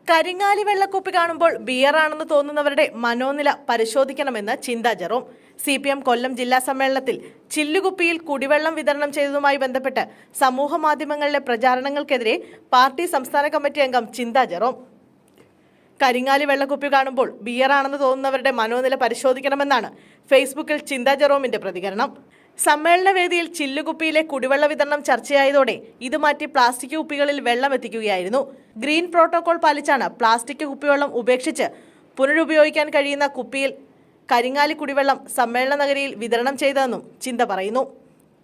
കരിങ്ങാലി വെള്ളക്കുപ്പി കാണുമ്പോൾ ബിയറാണെന്ന് തോന്നുന്നവരുടെ മനോനില പരിശോധിക്കണമെന്ന് ചിന്താ Jerome. CPM കൊല്ലം ജില്ലാ സമ്മേളനത്തിൽ ചില്ലുകുപ്പിയിൽ കുടിവെള്ളം വിതരണം ചെയ്തതുമായി ബന്ധപ്പെട്ട് സമൂഹ മാധ്യമങ്ങളിലെ പ്രചാരണങ്ങൾക്കെതിരെ പാർട്ടി സംസ്ഥാന കമ്മിറ്റി അംഗം ചിന്താ ജെറോം. കരിങ്ങാലി വെള്ളക്കുപ്പി കാണുമ്പോൾ ബിയറാണെന്ന് തോന്നുന്നവരുടെ മനോനില പരിശോധിക്കണമെന്നാണ് ഫേസ്ബുക്കിൽ ചിന്താ ജെറോമിന്റെ പ്രതികരണം. സമ്മേളന വേദിയിൽ ചില്ലുകുപ്പിയിലെ കുടിവെള്ള വിതരണം ചർച്ചയായതോടെ ഇത് മാറ്റി പ്ലാസ്റ്റിക് കുപ്പികളിൽ വെള്ളം എത്തിക്കുകയായിരുന്നു. ഗ്രീൻ പ്രോട്ടോകോൾ പാലിച്ചാണ് പ്ലാസ്റ്റിക് കുപ്പിവെള്ളം ഉപേക്ഷിച്ച് പുനരുപയോഗിക്കാൻ കഴിയുന്ന കുപ്പിയിൽ കരിങ്ങാലി കുടിവെള്ളം സമ്മേളന നഗരിയിൽ വിതരണം ചെയ്തതെന്നും ചിന്ത പറയുന്നു.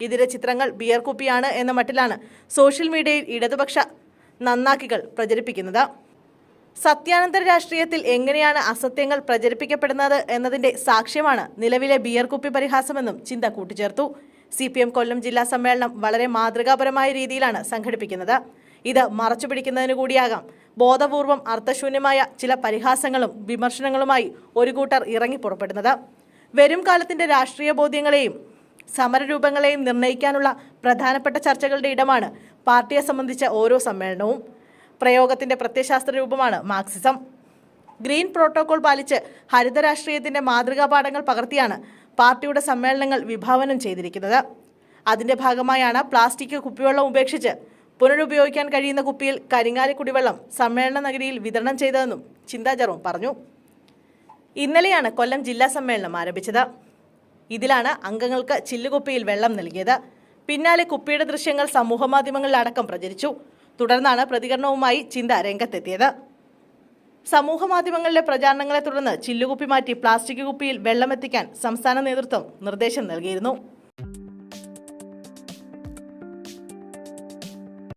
ഇതിലെ ചിത്രങ്ങൾ ബിയർ കുപ്പിയാണ് എന്ന മട്ടിലാണ് സോഷ്യൽ മീഡിയയിൽ ഇടതുപക്ഷ നന്നാക്കികൾ പ്രചരിപ്പിക്കുന്നത്. സത്യാനന്തര രാഷ്ട്രീയത്തിൽ എങ്ങനെയാണ് അസത്യങ്ങൾ പ്രചരിപ്പിക്കപ്പെടുന്നത് എന്നതിന്റെ സാക്ഷ്യമാണ് നിലവിലെ ബിയർ കുപ്പി പരിഹാസമെന്നും ചിന്ത കൂട്ടിച്ചേർത്തു. CPM കൊല്ലം ജില്ലാ സമ്മേളനം വളരെ മാതൃകാപരമായ രീതിയിലാണ് സംഘടിപ്പിക്കുന്നത്. ഇത് മറച്ചുപിടിക്കുന്നതിനു കൂടിയാകാം ബോധപൂർവം അർത്ഥശൂന്യമായ ചില പരിഹാസങ്ങളും വിമർശനങ്ങളുമായി ഒരു കൂട്ടർ ഇറങ്ങി പുറപ്പെടുന്നത്. വരും കാലത്തിന്റെ രാഷ്ട്രീയ ബോധ്യങ്ങളെയും സമരരൂപങ്ങളെയും നിർണ്ണയിക്കാനുള്ള പ്രധാനപ്പെട്ട ചർച്ചകളുടെ ഇടമാണ് പാർട്ടിയെ സംബന്ധിച്ച ഓരോ സമ്മേളനവും. പ്രയോഗത്തിന്റെ പ്രത്യയശാസ്ത്ര രൂപമാണ് മാർക്സിസം. ഗ്രീൻ പ്രോട്ടോകോൾ പാലിച്ച് ഹരിത രാഷ്ട്രീയത്തിന്റെ മാതൃകാ പാഠങ്ങൾ പകർത്തിയാണ് പാർട്ടിയുടെ സമ്മേളനങ്ങൾ വിഭാവനം ചെയ്തിരിക്കുന്നത്. അതിന്റെ ഭാഗമായാണ് പ്ലാസ്റ്റിക് കുപ്പിവെള്ളം ഉപേക്ഷിച്ച് പുനരുപയോഗിക്കാൻ കഴിയുന്ന കുപ്പിയിൽ കരിങ്ങാലി കുടിവെള്ളം സമ്മേളന നഗരിയിൽ വിതരണം ചെയ്തതെന്നും ചിന്താ ജെറോം പറഞ്ഞു. ഇന്നലെയാണ് കൊല്ലം ജില്ലാ സമ്മേളനം ആരംഭിച്ചത്. ഇതിലാണ് അംഗങ്ങൾക്ക് ചില്ലുകുപ്പിയിൽ വെള്ളം നൽകിയത്. പിന്നാലെ കുപ്പിയുടെ ദൃശ്യങ്ങൾ സമൂഹമാധ്യമങ്ങളിലടക്കം പ്രചരിച്ചു. തുടർന്നാണ് പ്രതികരണവുമായി ചിന്ത രംഗത്തെത്തിയത്. സമൂഹമാധ്യമങ്ങളിലെ പ്രചാരണങ്ങളെ തുടർന്ന് ചില്ലുകുപ്പി മാറ്റി പ്ലാസ്റ്റിക് കുപ്പിയിൽ വെള്ളമെത്തിക്കാൻ സംസ്ഥാന നേതൃത്വം നിർദ്ദേശം നൽകിയിരുന്നു.